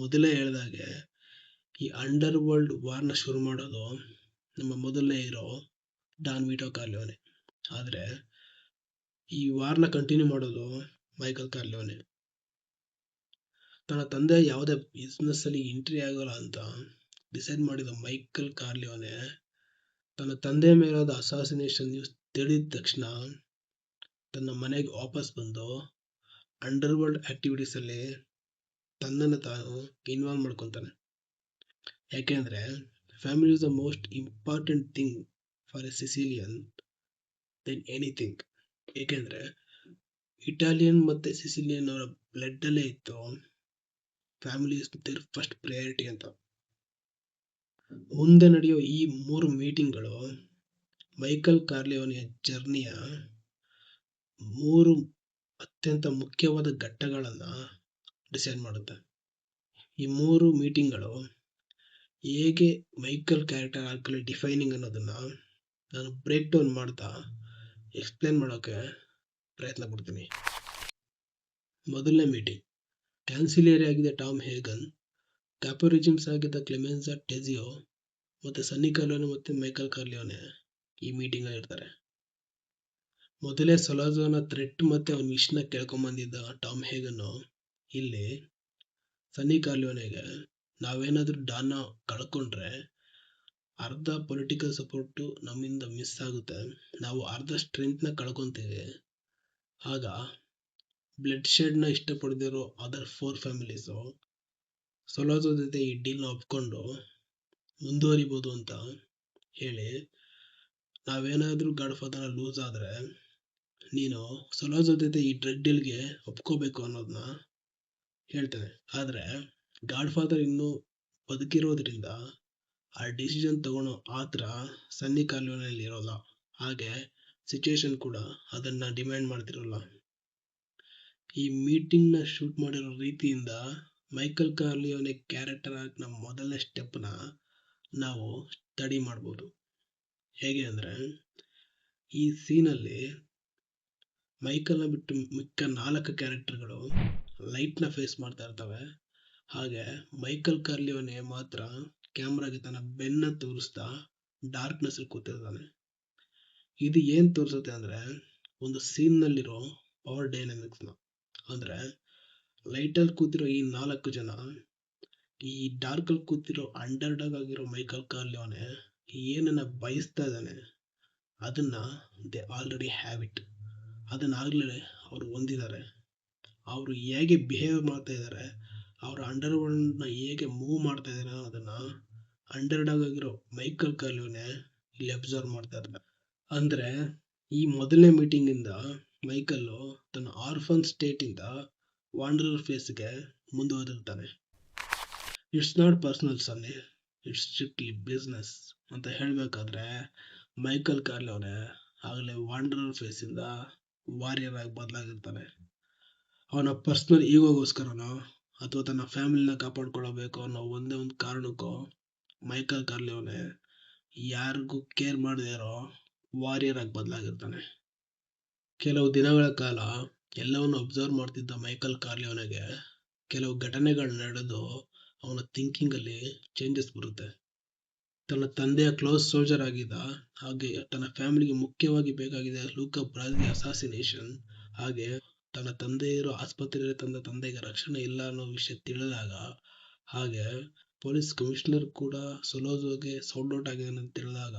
ಮೊದಲೇ ಹೇಳ್ದಾಗೆ ಈ ಅಂಡರ್ ವರ್ಲ್ಡ್ ವಾರ್ನ ಶುರು ಮಾಡೋದು ನಮ್ಮ ಮೊದಲನೇ ಹೀರೋ ಡಾನ್ ವಿಟೋ ಕಾರ್ಲಿಯೋನೆ. ಆದರೆ ಈ ವಾರ್ನ ಕಂಟಿನ್ಯೂ ಮಾಡೋದು ಮೈಕಲ್ ಕಾರ್ಲಿಯೋನೆ. ತನ್ನ ತಂದೆ ಯಾವುದೇ ಬಿಸ್ನೆಸ್ ಅಲ್ಲಿ ಎಂಟ್ರಿ ಆಗೋಲ್ಲ ಅಂತ ಡಿಸೈಡ್ ಮಾಡಿದ ಮೈಕಲ್ ಕಾರ್ಲಿಯೋನೆ ತನ್ನ ತಂದೆ ಮೇಲಾದ ಅಸಾಸಿನೇಷನ್ ನ್ಯೂಸ್ ತಿಳಿದ ತಕ್ಷಣ ತನ್ನ ಮನೆಗೆ ವಾಪಸ್ ಬಂದು ಅಂಡರ್ ವರ್ಲ್ಡ್ ಆಕ್ಟಿವಿಟೀಸ್ ಅಲ್ಲಿ ತನ್ನನ್ನು ತಾನು ಇನ್ವಾಲ್ವ್ ಮಾಡ್ಕೊತಾನೆ. ಯಾಕೆಂದ್ರೆ family is the most important thing for a Sicilian then anything. ಏಕೆಂದ್ರೆ ಇಟಾಲಿಯನ್ ಮತ್ತೆ ಸಿಸಿಲಿಯನ್ ಅವರ ಬ್ಲಡ್ ಅಲ್ಲೇ ಇತ್ತು family is their first priority ಅಂತ. ಮುಂದೆ ನಡೆಯೋ ಈ 3 ಮೀಟಿಂಗ್ಗಳು ಮೈಕಲ್ ಕಾರ್ಲಿಯೋನಿಯ ಜರ್ನಿಯ 3 ಅತ್ಯಂತ ಮುಖ್ಯವಾದ ಘಟ್ಟಗಳನ್ನ ಡಿಸೈಡ್ ಮಾಡುತ್ತೆ. ಈ 3 ಮೀಟಿಂಗ್ಗಳು ಹೇಗೆ ಮೈಕಲ್ ಕ್ಯಾರೆಕ್ಟರ್ ಆರ್ಕಲ್ಲಿ ಡಿಫೈನಿಂಗ್ ಅನ್ನೋದನ್ನ ನಾನು ಬ್ರೇಕ್ ಡೌನ್ ಮಾಡ್ತಾ ಎಕ್ಸ್ಪ್ಲೇನ್ ಮಾಡೋಕೆ ಪ್ರಯತ್ನ ಪಡ್ತೀನಿ. ಮೊದಲನೇ ಮೀಟಿಂಗ್ ಕ್ಯಾನ್ಸಿಲಿಯರಿ ಆಗಿದ್ದ ಟಾಮ್ ಹೇಗನ್, ಕ್ಯಾಪೋರಿಜಿಮ್ಸ್ ಆಗಿದ್ದ ಕ್ಲೆಮೆನ್ಸಾ ಟೆಜಿಯೋ ಮತ್ತೆ ಸನ್ನಿ ಕಾರ್ಲಿಯೋನೆ ಮತ್ತೆ ಮೈಕಲ್ ಕಾರ್ಲಿಯೋನೆ ಈ ಮೀಟಿಂಗ್ ಅಲ್ಲಿ ಇರ್ತಾರೆ. ಮೊದಲೇ ಸೊಲಾಜೋನ ಥ್ರೆಟ್ ಮತ್ತೆ ಅವನ ವಿಷ್ನ ಕೇಳ್ಕೊಂಬಂದಿದ್ದ ಟಾಮ್ ಹೇಗನ್ ಇಲ್ಲಿ ಸನ್ನಿ ಕಾರ್ಲಿಯೋನೆಗೆ ನಾವೇನಾದ್ರೂ ಡಾನ್ನ ಕಳ್ಕೊಂಡ್ರೆ ಅರ್ಧ ಪೊಲಿಟಿಕಲ್ ಸಪೋರ್ಟ್ ನಮ್ಮಿಂದ ಮಿಸ್ ಆಗುತ್ತೆ, ನಾವು ಅರ್ಧ ಸ್ಟ್ರೆಂತ್ ನ ಕಳ್ಕೊಂತೀವಿ. ಆಗ ಬ್ಲಡ್ ಶೆಡ್ ನ ಇಷ್ಟಪಡದಿರೋ ಅದರ್ 4 ಫ್ಯಾಮಿಲೀಸ್ ಸೊಲಾಜೋ ಜೊತೆ ಈ ಡೀಲ್ ನ ಒಪ್ಕೊಂಡು ಮುಂದುವರಿಬಹುದು ಅಂತ ಹೇಳಿ, ನಾವೇನಾದ್ರೂ ಗಾಡ್ ಫಾದರ್ ಲೂಸ್ ಆದ್ರೆ ನೀನು ಸೊಲಾಜೋ ಜೊತೆ ಈ ಡ್ರಗ್ ಡೀಲ್ಗೆ ಒಪ್ಕೋಬೇಕು ಅನ್ನೋದನ್ನ ಹೇಳ್ತಾನೆ. ಆದ್ರೆ ಗಾಡ್ ಫಾದರ್ ಇನ್ನೂ ಬದುಕಿರೋದ್ರಿಂದ ಆ ಡಿಸಿಷನ್ ತಗೊಳ್ಳೋ ಆತರ ಸನ್ನಿ ಕಾರ್ಲಿಯೋನೆಯಲ್ಲಿ ಇರೋಲ್ಲ. ಹಾಗೆ ಸಿಚುವೇಶನ್ ಕೂಡ ಅದನ್ನ ಡಿಮ್ಯಾಂಡ್ ಮಾಡ್ತಿರೋಲ್ಲ. ಈ ಮೀಟಿಂಗ್ ನ ಶೂಟ್ ಮಾಡಿರೋ ರೀತಿಯಿಂದ ಮೈಕಲ್ ಕಾರ್ಲಿಯೋನೆ ಕ್ಯಾರೆಕ್ಟರ್ ಆರ್ಕ್ ನ ಮೊದಲನೇ ಸ್ಟೆಪ್ ನ ನಾವು ಸ್ಟಡಿ ಮಾಡ್ಬೋದು. ಹೇಗೆ ಅಂದ್ರೆ ಈ ಸೀನ್ ಅಲ್ಲಿ ಮೈಕಲ್ ನ ಬಿಟ್ಟು ಮಿಕ್ಕ 4 ಕ್ಯಾರೆಕ್ಟರ್ಗಳು ಲೈಟ್ ನ ಫೇಸ್ ಮಾಡ್ತಾ ಇರ್ತವೆ. ಹಾಗೆ ಮೈಕಲ್ ಕಾರ್ಲಿಯೋನೆ ಮಾತ್ರ ಕ್ಯಾಮ್ರಾಗೆ ತನ್ನ ಬೆನ್ನ ತೋರಿಸ್ತಾ ಡಾರ್ಕ್ನೆಸ್ ಅಲ್ಲಿ ಕೂತಿರ್ತಾನೆ. ಇದು ಏನ್ ತೋರಿಸುತ್ತೆ ಅಂದ್ರೆ ಒಂದು ಸೀನ್ ನಲ್ಲಿರೋ ಪವರ್ ಡೈನಾಮಿಕ್ಸ್ ನ. ಅಂದ್ರೆ ಲೈಟ್ ಅಲ್ಲಿ ಕೂತಿರೋ ಈ 4 ಜನ ಈ ಡಾರ್ಕ್ ಅಲ್ಲಿ ಕೂತಿರೋ ಅಂಡರ್ ಡಾಗ್ ಆಗಿರೋ ಮೈಕಲ್ ಕಾರ್ಲಿಯೋನೆ ಏನನ್ನ ಬಯಸ್ತಾ ಇದ್ದಾನೆ ಅದನ್ನ ದೇ ಆಲ್ರೆಡಿ ಹ್ಯಾವ್ ಇಟ್. ಅದನ್ನ ಆಗ್ಲೇ ಅವ್ರು ಹೊಂದಿದ್ದಾರೆ. ಅವರು ಹೇಗೆ ಬಿಹೇವ್ ಮಾಡ್ತಾ ಇದ್ದಾರೆ, ಅವ್ರ ಅಂಡರ್ ವರ್ಲ್ಡ್ ನ ಹೇಗೆ ಮೂವ್ ಮಾಡ್ತಾ ಇದ್ದಾರೆ ಅದನ್ನ ಅಂಡರ್ ಡಾಗ್ ಆಗಿರೋ ಮೈಕಲ್ ಕಾರ್ಲಿಯೋನೆ ಇಲ್ಲಿ ಅಬ್ಸರ್ವ್ ಮಾಡ್ತಾ ಇದ್ದಾರೆ. ಅಂದ್ರೆ ಈ ಮೊದಲನೇ ಮೀಟಿಂಗ್ ಇಂದ ಮೈಕಲ್ ತನ್ನ ಆರ್ಫನ್ ಸ್ಟೇಟ್ ಇಂದ ವಾಂಡರರ್ ಫೇಸ್ ಗೆ ಮುಂದುವರಿರ್ತಾನೆ. It's not personal Sonny, it's strictly business ಅಂತ ಹೇಳ್ಬೇಕಾದ್ರೆ ಮೈಕಲ್ ಕಾರ್ಲಿಯೋನೆ ಆಗ್ಲೇ ವಾಂಡರರ್ ಫೇಸ್ ಇಂದ ವಾರಿಯರ್ ಆಗಿ ಬದಲಾಗಿರ್ತಾನೆ. ಅವನ ಪರ್ಸನಲ್ ಈಗೋಗೋಸ್ಕರನೋ ಅಥವಾ ತನ್ನ ಫ್ಯಾಮಿಲಿನ ಕಾಪಾಡ್ಕೊಳ್ಳಬೇಕು ಅನ್ನೋ ಒಂದೇ ಒಂದು ಕಾರಣಕ್ಕೋ ಮೈಕಲ್ ಕಾರ್ಲಿಯೋನೆ ಯಾರಿಗೂ ಕೇರ್ ಮಾಡದೇ ಇರೋ ವಾರಿಯರ್ ಆಗಿ ಬದಲಾಗಿರ್ತಾನೆ. ಕೆಲವು ದಿನಗಳ ಕಾಲ ಎಲ್ಲವನ್ನು ಅಬ್ಸರ್ವ್ ಮಾಡ್ತಿದ್ದ ಮೈಕಲ್ ಕಾರ್ಲಿಯೋನೆಗೆ ಕೆಲವು ಘಟನೆಗಳು ನಡೆದು ಅವನ ಥಿಂಕಿಂಗ್ ಅಲ್ಲಿ ಚೇಂಜಸ್ ಬರುತ್ತೆ. ತನ್ನ ತಂದೆಯ ಕ್ಲೋಸ್ ಸೋಲ್ಜರ್ ಆಗಿದ್ದ, ಹಾಗೆ ತನ್ನ ಫ್ಯಾಮಿಲಿಗೆ ಮುಖ್ಯವಾಗಿ ಬೇಕಾಗಿದೆ ಲೂಕಾ ಬ್ರಾಜಿ ಅಸಾಸಿನೇಷನ್, ಹಾಗೆ ತನ್ನ ತಂದೆ ಇರೋ ಆಸ್ಪತ್ರೆಯಲ್ಲಿ ತನ್ನ ತಂದೆಗೆ ರಕ್ಷಣೆ ಇಲ್ಲ ಅನ್ನೋ ವಿಷಯ ತಿಳಿದಾಗ, ಹಾಗೆ ಪೊಲೀಸ್ ಕಮಿಷನರ್ ಕೂಡ ಸೊಲೋಜೋಗೆ ಸೌಂಡ್ ಔಟ್ ಆಗಿದೆ ಅಂತ ತಿಳಿದಾಗ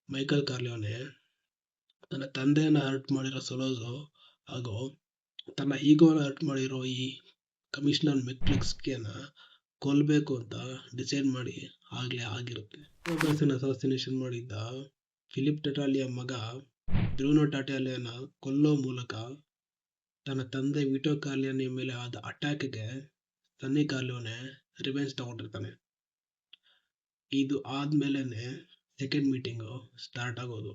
ಮೈಕಲ್ ಕಾರ್ಲಿಯೋನೆ ತನ್ನ ತಂದೆಯನ್ನ ಹರ್ಟ್ ಮಾಡಿರೋ ಸೊಲೋಜೋ ಹಾಗೂ ತನ್ನ ಈಗೋನ ಹರ್ಟ್ ಮಾಡಿರೋ ಈ ಕಮಿಷನರ್ ಮೆಕ್ಲಕ್ಸ್ಕಿಯನ್ನ ಕೊಲ್ಬೇಕು ಅಂತ ಡಿಸೈಡ್ ಮಾಡಿ ಆಗ್ಲೇ ಆಗಿರುತ್ತೆ. ಅಸಾಸಿನೇಷನ್ ಮಾಡಿದ್ದ ಫಿಲಿಪ್ ಟಟಾಲಿಯ ಮಗ ಬ್ರೂನೋ ಟಾಟಾಲಿಯನ್ನ ಕೊಲ್ಲೋ ಮೂಲಕ ತನ್ನ ತಂದೆ ವಿಟೋ ಕಾರ್ಲಿಯೋನೆ ಮೇಲೆ ಆದ ಅಟ್ಯಾಕ್ಗೆ ಸನ್ನಿ ಕಾರ್ಲಿಯೋನೆ ರಿವೆಂಜ್ ತಗೊಂಡಿರ್ತಾನೆ. ಇದು ಆದ್ಮೇಲೆನೆ ಸೆಕೆಂಡ್ ಮೀಟಿಂಗ್ ಸ್ಟಾರ್ಟ್ ಆಗೋದು.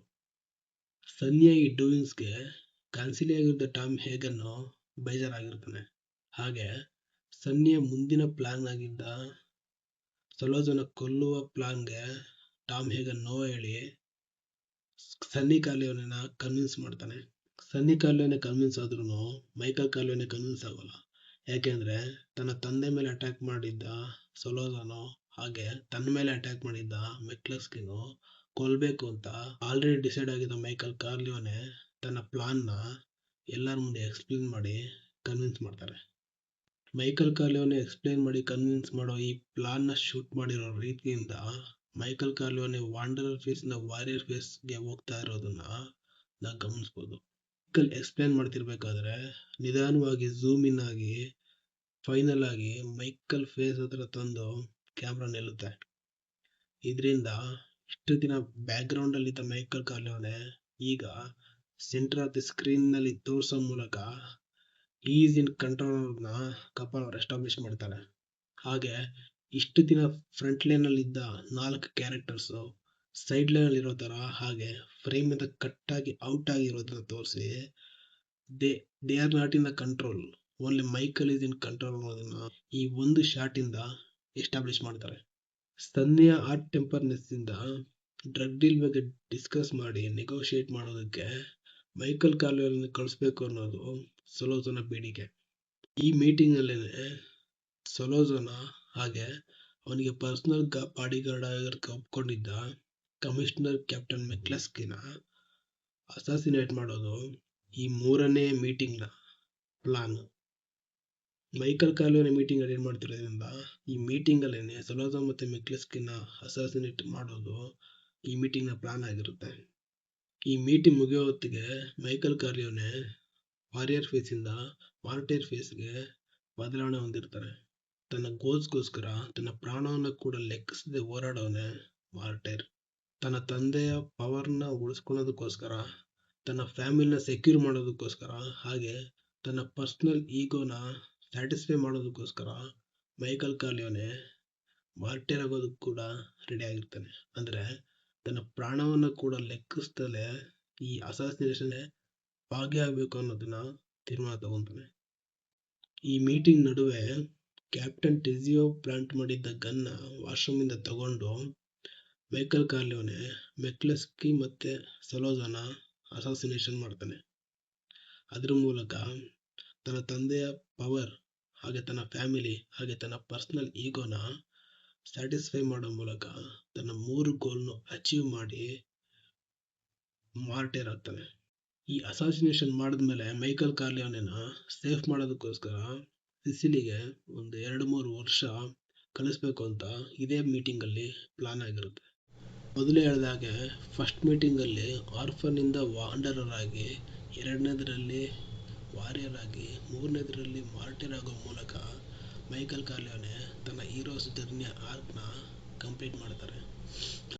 ಸನ್ನಿಯ ಈ ಡೂಯಿಂಗ್ಸ್ಗೆ ಆಗಿದ್ದ ಟಾಮ್ ಹೇಗನ್ ಬೇಜಾರಾಗಿರ್ತಾನೆ. ಹಾಗೆ ಸನ್ನಿಯ ಮುಂದಿನ ಪ್ಲಾನ್ ಆಗಿದ್ದ ಸೊಲೋಜನ ಕೊಲ್ಲುವ ಪ್ಲಾನ್ಗೆ ಟಾಮ್ ಹೇಗನ್ ನೋ ಹೇಳಿ ಸನ್ನಿ ಕಾರ್ಲಿಯೋನೆನ ಕನ್ವಿನ್ಸ್ ಮಾಡ್ತಾನೆ. ಸನ್ನಿ ಕಾರ್ಲಿಯೋನೆ ಕನ್ವಿನ್ಸ್ ಆದ್ರೂ ಮೈಕಲ್ ಕಾರ್ಲಿಯೋನೆ ಕನ್ವಿನ್ಸ್ ಆಗೋಲ್ಲ. ಯಾಕೆಂದ್ರೆ ತನ್ನ ತಂದೆ ಮೇಲೆ ಅಟ್ಯಾಕ್ ಮಾಡಿದ್ದ ಸೊಲೋಜನೋ ಹಾಗೆ ತನ್ನ ಮೇಲೆ ಅಟ್ಯಾಕ್ ಮಾಡಿದ್ದ ಮೆಕ್ಲಸ್ಕಿನು ಕೊಲ್ಬೇಕು ಅಂತ ಆಲ್ರೆಡಿ ಡಿಸೈಡ್ ಆಗಿದ್ದ ಮೈಕಲ್ ಕಾರ್ಲಿಯೋನೆ ತನ್ನ ಪ್ಲಾನ್ನ ಎಲ್ಲರ ಮುಂದೆ ಎಕ್ಸ್ಪ್ಲೇನ್ ಮಾಡಿ ಕನ್ವಿನ್ಸ್ ಮಾಡ್ತಾರೆ. ಮೈಕಲ್ ಕಾರ್ಲಿಯೋನೆ ಎಕ್ಸ್ಪ್ಲೇನ್ ಮಾಡಿ ಕನ್ವಿನ್ಸ್ ಮಾಡೋ ಈ ಪ್ಲಾನ್ನ ಶೂಟ್ ಮಾಡಿರೋ ರೀತಿಯಿಂದ ಮೈಕಲ್ ಕಾರ್ಲಿಯೋನೆ ವಾಂಡರರ್ ಫೇಸ್ ಇಂದ ವಾರಿಯರ್ ಫೇಸ್ಗೆ ಹೋಗ್ತಾ ಇರೋದನ್ನ ನಾವು ಗಮನಿಸ್ಬೋದು. ಮೈಕಲ್ ಎಕ್ಸ್ಪ್ಲೇನ್ ಮಾಡ್ತಿರ್ಬೇಕಾದ್ರೆ ನಿಧಾನವಾಗಿ ಝೂಮ್ ಇನ್ ಆಗಿ ಫೈನಲ್ ಆಗಿ ಮೈಕಲ್ ಫೇಸ್ ಹತ್ರ ತಂದು ಕ್ಯಾಮ್ರಾ ನಿಲ್ಲುತ್ತೆ. ಇದರಿಂದ ಇಷ್ಟು ದಿನ ಬ್ಯಾಕ್ ಗ್ರೌಂಡ್ ಅಲ್ಲಿ ಇದ್ದ ಮೈಕಲ್ ಕಾರ್ಲಿಯೋನೆ ಈಗ ಸೆಂಟರ್ ಆಫ್ ದಿ ಸ್ಕ್ರೀನ್ ನಲ್ಲಿ ತೋರಿಸೋ ಮೂಲಕ ಈಸ್ ಇನ್ ಕಂಟ್ರೋಲ್ ನ ಕಪಲ್ ಅವರು ಎಸ್ಟಾಬ್ಲಿಷ್ ಮಾಡ್ತಾರೆ. ಹಾಗೆ ಇಷ್ಟು ದಿನ ಫ್ರಂಟ್ ಲೈನ್ ಅಲ್ಲಿ ಇದ್ದ 4 ಕ್ಯಾರೆಕ್ಟರ್ಸ್ ಸೈಡ್ ಲೈನ್ ಅಲ್ಲಿ ಇರೋ ತರ ಹಾಗೆ ಫ್ರೇಮ್ ಇಂದ ಕಟ್ ಆಗಿ ಔಟ್ ಆಗಿರೋದನ್ನ ತೋರಿಸಿ they are not in the control, only Michael is in control ಅನ್ನೋದನ್ನ ಈ ಒಂದು ಶಾಟ್ ಇಂದ ಎಸ್ಟಾಬ್ಲಿಷ್ ಮಾಡ್ತಾರೆ. ಸನ್ನಿಯ ಆರ್ಟ್ ಟೆಂಪರ್ನೆಸ್ ಇಂದ ಡ್ರಗ್ ಡೀಲ್ ಬಗ್ಗೆ ಡಿಸ್ಕಸ್ ಮಾಡಿ ನೆಗೋಷಿಯೇಟ್ ಮಾಡೋದಕ್ಕೆ ಮೈಕಲ್ ಕಾರ್ಲಿಯೋನೆ ಕಳಿಸ್ಬೇಕು ಅನ್ನೋದು ಸೊಲೋಜನ ಬೇಡಿಕೆ. ಈ ಮೀಟಿಂಗ್ ಅಲ್ಲೇನೆ ಸೊಲೋಜನ ಹಾಗೆ ಅವನಿಗೆ ಪರ್ಸನಲ್ ಬಾಡಿಗಾರ್ಡ್ ಆಗಿರೋದಕ್ಕೆ ಒಪ್ಕೊಂಡಿದ್ದ ಕಮಿಷನರ್ ಕ್ಯಾಪ್ಟನ್ ಮೆಕ್ಲಸ್ಕಿನ ಅಸಾಸಿನೇಟ್ ಮಾಡೋದು ಈ 3ನೇ ಮೀಟಿಂಗ್ ನ plan. Michael Corleone meeting attend ಮಾಡ್ತಿರೋದ್ರಿಂದ ಈ ಮೀಟಿಂಗ್ ಅಲ್ಲೇನೆ ಸೊಲೋಜನ ಮತ್ತೆ ಮೆಕ್ಲಸ್ಕಿನ ಅಸಾಸಿನೇಟ್ ಮಾಡೋದು ಈ ಮೀಟಿಂಗ್ ನ ಪ್ಲಾನ್ ಆಗಿರುತ್ತೆ. ಈ ಮೀಟಿಂಗ್ ಮುಗಿಯೋ ಹೊತ್ತಿಗೆ ಮೈಕಲ್ ಕಾರ್ಲಿಯೋನೆ ವಾರಿಯರ್ ಫೇಸ್ ಇಂದ ಮಾರ್ಟೈರ್ ಫೇಸ್ಗೆ ಬದಲಾವಣೆ ಹೊಂದಿರ್ತಾರೆ. ತನ್ನ ಗೋಲ್ಸ್ಗೋಸ್ಕರ ತನ್ನ ಪ್ರಾಣವನ್ನು ಕೂಡ ಲೆಕ್ಕಿಸದೆ ಹೋರಾಡೋನೆ ಮಾರ್ಟೈರ್. ತನ್ನ ತಂದೆಯ ಪವರ್ನ ಉಳಿಸ್ಕೊಳ್ಳೋದಕ್ಕೋಸ್ಕರ, ತನ್ನ ಫ್ಯಾಮಿಲಿನ ಸೆಕ್ಯೂರ್ ಮಾಡೋದಕ್ಕೋಸ್ಕರ ಹಾಗೆ ತನ್ನ ಪರ್ಸನಲ್ ಈಗೋನ ಸ್ಯಾಟಿಸ್ಫೈ ಮಾಡೋದಕ್ಕೋಸ್ಕರ ಮೈಕಲ್ ಕಾರ್ಲಿಯೋನೆ ಮಾರ್ಟೈರ್ ಆಗೋದಕ್ಕೆ ಕೂಡ ರೆಡಿ ಆಗಿರ್ತಾನೆ. ಅಂದ್ರೆ ತನ್ನ ಪ್ರಾಣವನ್ನು ಕೂಡ ಲೆಕ್ಕಿಸ್ದಲೆ ಈ ಅಸಾಸಿನೇಷನ್ ಭಾಗಿಯಾಗಬೇಕು ಅನ್ನೋದನ್ನ ತೀರ್ಮಾನ ತಗೊಂತಾನೆ. ಈ ಮೀಟಿಂಗ್ ನಡುವೆ ಕ್ಯಾಪ್ಟನ್ ಟೆಜಿಯೋ ಪ್ಲಾಂಟ್ ಮಾಡಿದ್ದ ಗನ್ನ ವಾಶ್ರೂಮ್ ಇಂದ ತಗೊಂಡು ಮೈಕಲ್ ಕಾರ್ಲಿಯೋನೆ ಮೆಕ್ಲಸ್ಕಿ ಮತ್ತೆ ಸೊಲೋಜನ ಅಸಾಸಿನೇಷನ್ ಮಾಡ್ತಾನೆ. ಅದ್ರ ಮೂಲಕ ತನ್ನ ತಂದೆಯ ಪವರ್ ಹಾಗೆ ತನ್ನ ಫ್ಯಾಮಿಲಿ ಹಾಗೆ ತನ್ನ ಪರ್ಸನಲ್ ಈಗೋನ ಸ್ಯಾಟಿಸ್ಫೈ ಮಾಡೋ ಮೂಲಕ ತನ್ನ 3 ಗೋಲ್ನು ಅಚೀವ್ ಮಾಡಿ ಮಾರ್ಟೈರ್ ಆಗ್ತಾನೆ. ಈ ಅಸಾಸಿನೇಷನ್ ಮಾಡಿದ್ಮೇಲೆ ಮೈಕಲ್ ಕಾರ್ಲಿಯೋನೆನ ಸೇಫ್ ಮಾಡೋದಕ್ಕೋಸ್ಕರ ಸಿಸಿಲಿಗೆ ಒಂದು 2-3 ವರ್ಷ ಕಳಿಸ್ಬೇಕು ಅಂತ ಇದೇ ಮೀಟಿಂಗ್ ಅಲ್ಲಿ ಪ್ಲಾನ್ ಆಗಿರುತ್ತೆ. ಮೊದಲೇ ಹೇಳಿದಾಗೆ ಫಸ್ಟ್ ಮೀಟಿಂಗ್ ಅಲ್ಲಿ ಆರ್ಫನ್ ಇಂದ ವಾಂಡರರ್ ಆಗಿ, 2ನೇದರಲ್ಲಿ ವಾರಿಯರ್ ಆಗಿ, 3ನೇದರಲ್ಲಿ ಮಾರ್ಟೈರ್ ಆಗೋ ಮೂಲಕ ಮೈಕಲ್ ಕಾರ್ಲಿಯೋನೆ ತನ್ನ ಹೀರೋಸ್ ಜರ್ನಿಯ ಆರ್ಕ್ ನ ಕಂಪ್ಲೀಟ್ ಮಾಡ್ತಾರೆ.